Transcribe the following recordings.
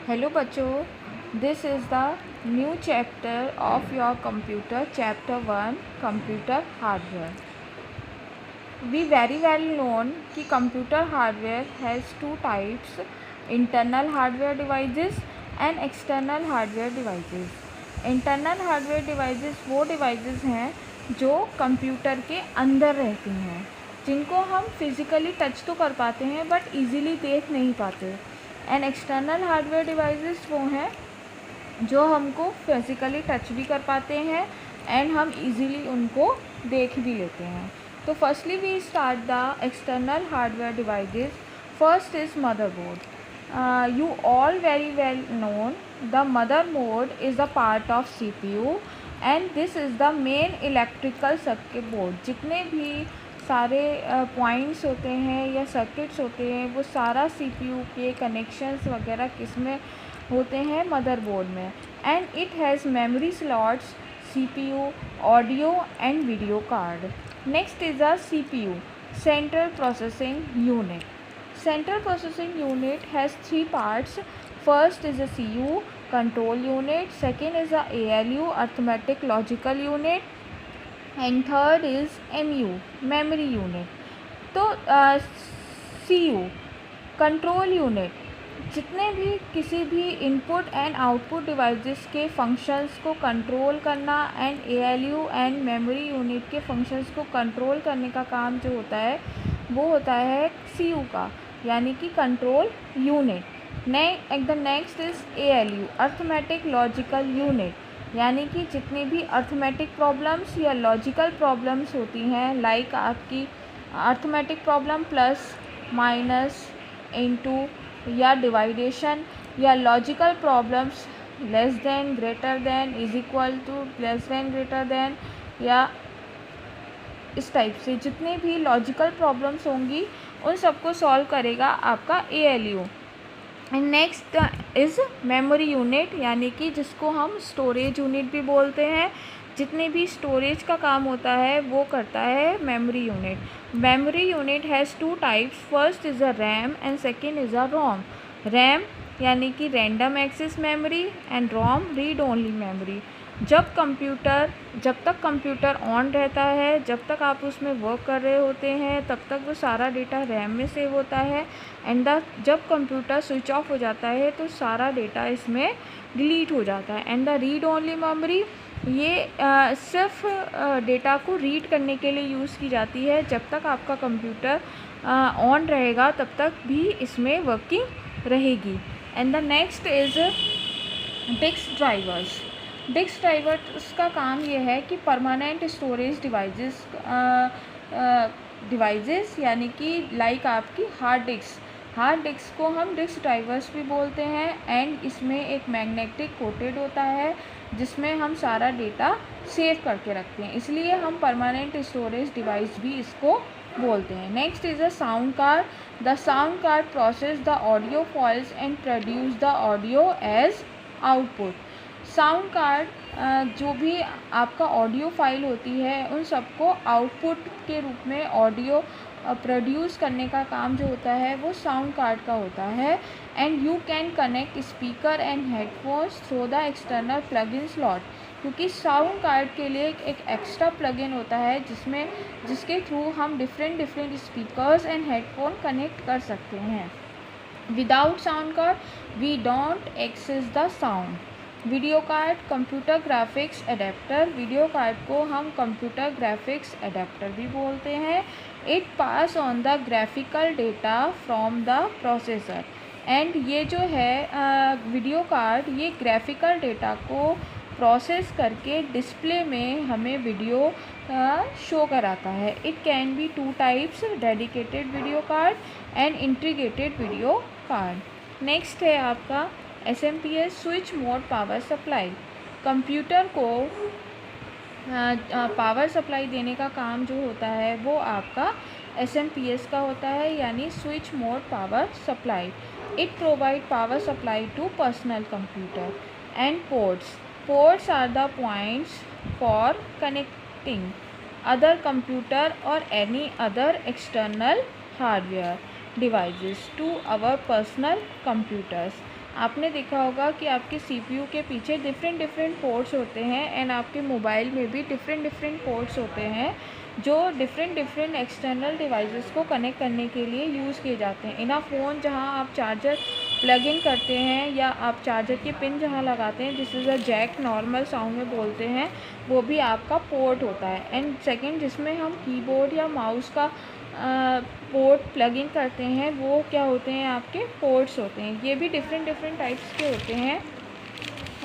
Hello बच्चों, this is the new chapter of your computer, chapter 1 computer hardware. We very well known कि computer hardware has two types, internal hardware devices and external hardware devices. Internal hardware devices वो devices हैं जो computer के अंदर रहती हैं, जिनको हम फिज़िकली टच तो कर पाते हैं बट ईज़िली देख नहीं पाते। एंड एक्सटर्नल हार्डवेयर डिवाइसेस वो हैं जो हमको फिज़िकली टच भी कर पाते हैं एंड हम इजीली उनको देख भी लेते हैं। तो firstly we start the external hardware devices. First is motherboard. You all very well known the motherboard is the part of CPU and this is the main electrical circuit board. जितने भी सारे points होते हैं या circuits होते हैं वो सारा CPU के कनेक्शंस वगैरह किसमें होते हैं? मदरबोर्ड में। And it has memory slots, CPU, audio and video card. Next is a CPU, central processing unit. Central processing unit has three parts. First is a CU, control unit. Second is a ALU, arithmetic logical unit. And third is MU, memory unit. तो CU, control unit, जितने भी किसी भी input and output devices के functions को control करना and ALU and memory unit के functions को कंट्रोल करने का काम जो होता है वो होता है CU का, यानी कि control unit. The next is ALU, arithmetic logical unit, यानी कि जितनी भी अर्थमेटिक प्रॉब्लम्स या लॉजिकल प्रॉब्लम्स होती हैं, लाइक आपकी arithmetic problem plus minus into या डिवाइडेशन, या logical problems less than, greater than, is equal to, less than, greater than, या इस टाइप से जितनी भी लॉजिकल प्रॉब्लम्स होंगी उन सबको सॉल्व करेगा आपका ALU। And next is memory unit, यानी कि जिसको हम स्टोरेज यूनिट भी बोलते हैं। जितने भी स्टोरेज का काम होता है वो करता है memory unit. Memory unit has two types. First is a RAM and second is a ROM. RAM यानी कि random access memory and ROM read only memory. जब तक कंप्यूटर ऑन रहता है, जब तक आप उसमें वर्क कर रहे होते हैं, तब तक वो सारा डेटा रैम में सेव होता है। एंड जब कंप्यूटर स्विच ऑफ हो जाता है तो सारा डेटा इसमें डिलीट हो जाता है। And the read only memory, ये सिर्फ डेटा को रीड करने के लिए यूज़ की जाती है। जब तक आपका कंप्यूटर ऑन रहेगा तब तक भी इसमें वर्किंग रहेगी। And the next is disk drivers. Disk driver उसका काम ये है कि परमानेंट स्टोरेज डिवाइसेस यानी कि लाइक आपकी हार्ड डिस्क को हम डिस्क ड्राइवर्स भी बोलते हैं। एंड इसमें एक मैग्नेटिक कोटेड होता है जिसमें हम सारा डेटा सेव करके रखते हैं, इसलिए हम परमानेंट स्टोरेज डिवाइस भी इसको बोलते हैं। Next is a sound card. The sound card process the audio files and produce the audio as output. Sound card जो भी आपका ऑडियो फाइल होती है उन सबको आउटपुट के रूप में ऑडियो प्रोड्यूस करने का काम जो होता है वो साउंड कार्ड का होता है। And you can connect speaker and headphones through the external plug in slot, क्योंकि साउंड कार्ड के लिए एक एक्स्ट्रा प्लग इन होता है जिसके थ्रू हम different speakers and headphone connect कर सकते हैं। Without sound card we don't access the sound. Video card, computer graphics adapter. Video card को हम कंप्यूटर ग्राफिक्स एडेप्टर भी बोलते हैं। It pass on the graphical data from the processor. And ये जो है वीडियो कार्ड, ये ग्राफिकल डेटा को प्रोसेस करके डिस्प्ले में हमें वीडियो शो कराता है। It can be two types, dedicated video card and integrated video card. Next है आपका SMPS, switch mode power supply. Computer को पावर सप्लाई देने का काम जो होता है वो आपका SMPS का होता है, यानी switch mode power supply. It provide power supply to personal computer. And ports are the points for connecting other computer और any other external hardware devices to our personal computers. आपने देखा होगा कि आपके CPU के पीछे डिफरेंट पोर्ट्स होते हैं एंड आपके मोबाइल में भी डिफरेंट पोर्ट्स होते हैं जो डिफरेंट एक्सटर्नल डिवाइसेस को कनेक्ट करने के लिए यूज़ किए जाते हैं। इन अ फ़ोन जहाँ आप चार्जर प्लग इन करते हैं या आप चार्जर के पिन जहाँ लगाते हैं, जिस is a jack normal sound में बोलते हैं, वो भी आपका पोर्ट होता है। एंड सेकंड, जिसमें हम कीबोर्ड या माउस का पोर्ट प्लग इन करते हैं, वो क्या होते हैं, आपके पोर्ट्स होते हैं। ये भी डिफरेंट टाइप्स के होते हैं।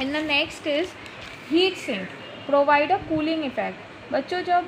And the next is heat sink provide a cooling effect. बच्चों, जब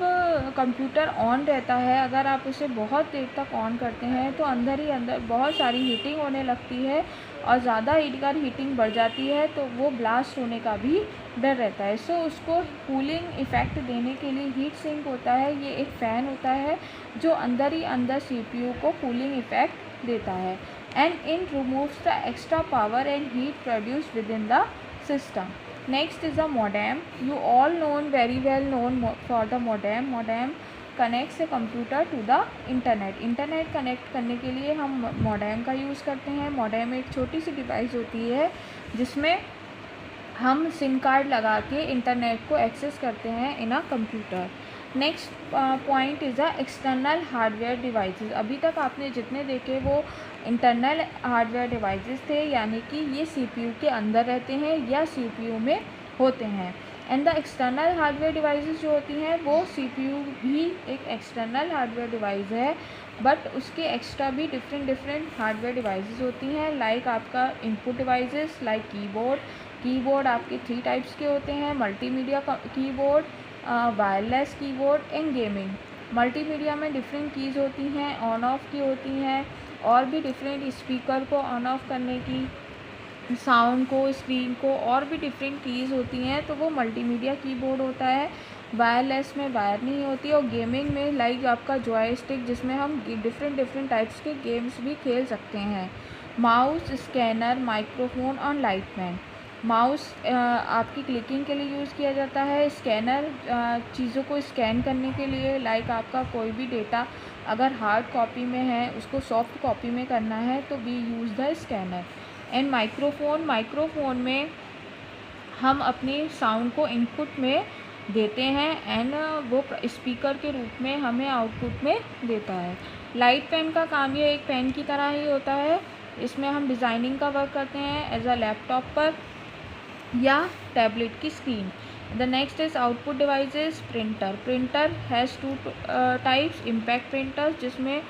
कंप्यूटर ऑन रहता है, अगर आप उसे बहुत देर तक ऑन करते हैं तो अंदर ही अंदर बहुत सारी हीटिंग होने लगती है और ज़्यादा अगर हीटिंग बढ़ जाती है तो वो ब्लास्ट होने का भी डर रहता है। सो उसको कूलिंग इफ़ेक्ट देने के लिए हीट सिंक होता है। ये एक फ़ैन होता है जो अंदर ही अंदर CPU को कूलिंग इफ़ेक्ट देता है and in removes the extra power and heat produced with in the system. Next is a modem. You all very well known for the modem. Modem connects a computer to the internet. Internet connect करने के लिए हम modem का use करते हैं। modem एक छोटी सी device होती है जिसमें हम सिम कार्ड लगा के इंटरनेट को एक्सेस करते हैं in a computer. Next point is a external hardware devices. अभी तक आपने जितने देखे वो इंटरनल हार्डवेयर डिवाइसेस थे, यानी कि ये CPU के अंदर रहते हैं या CPU में होते हैं। And the external hardware devices जो होती हैं वो CPU भी एक एक्सटर्नल हार्डवेयर डिवाइस है, बट उसके एक्स्ट्रा भी डिफरेंट हार्डवेयर डिवाइसेस होती हैं। लाइक आपका इनपुट डिवाइसेस लाइक कीबोर्ड आपके 3 टाइप्स के होते हैं, multimedia keyboard, wireless keyboard and gaming. Multimedia में डिफरेंट कीज़ होती हैं, ऑन ऑफ की होती हैं, और भी डिफरेंट स्पीकर को ऑन ऑफ करने की, साउंड को, स्क्रीन को, और भी डिफरेंट कीज़ होती हैं, तो वो मल्टीमीडिया कीबोर्ड होता है। वायरलेस में वायर नहीं होती। और गेमिंग में लाइक आपका जॉयस्टिक, जिसमें हम डिफरेंट टाइप्स के गेम्स भी खेल सकते हैं। माउस, स्कैनर, माइक्रोफोन और लाइटमैन। माउस आपकी क्लिकिंग के लिए यूज़ किया जाता है। स्कैनर चीज़ों को स्कैन करने के लिए, लाइक आपका कोई भी डेटा अगर हार्ड कॉपी में है उसको सॉफ्ट कॉपी में करना है तो we use the scanner. And microphone में हम अपनी साउंड को इनपुट में देते हैं एंड वो स्पीकर के रूप में हमें आउटपुट में देता है। लाइट पेन का काम ये एक पेन की तरह ही होता है। इसमें हम डिज़ाइनिंग का वर्क करते हैं एज अ लैपटॉप पर या टैबलेट की screen. The next is output devices. Printer has 2 types. Impact printers, जिसमें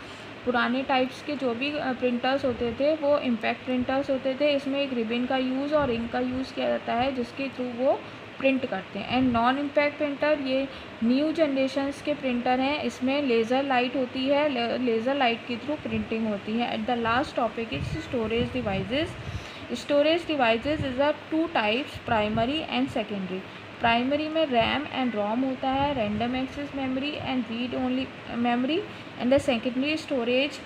पुराने टाइप्स के जो भी प्रिंटर्स होते थे वो इम्पैक्ट प्रिंटर्स होते थे। इसमें एक रिबन का यूज़ और इंक का यूज़ किया जाता है जिसके थ्रू वो प्रिंट करते हैं। एंड नॉन इम्पैक्ट प्रिंटर ये न्यू जनरेशन्स के प्रिंटर हैं। इसमें लेज़र लाइट होती है, लेज़र लाइट के थ्रू प्रिंटिंग होती है। At the last topic is storage devices. Storage devices is a 2 types, primary and secondary. Primary में रैम एंड रोम होता है, random access memory and read only memory. And the secondary storage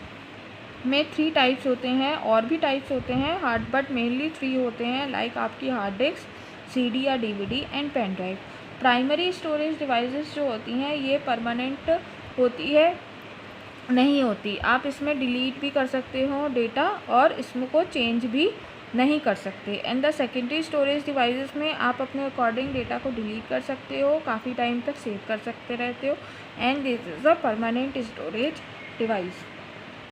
में 3 types होते हैं, और भी types होते हैं हार्ड, बट मेनली 3 होते हैं, लाइक आपकी हार्ड डिस्क, CD या DVD and pen drive. Primary storage devices जो होती हैं ये परमानेंट होती है, नहीं होती। आप इसमें डिलीट भी कर सकते हो डेटा और इसमें को चेंज भी नहीं कर सकते। And the secondary storage devices में आप अपने अकॉर्डिंग डेटा को डिलीट कर सकते हो, काफ़ी टाइम तक सेव कर सकते रहते हो। And this is a permanent storage device.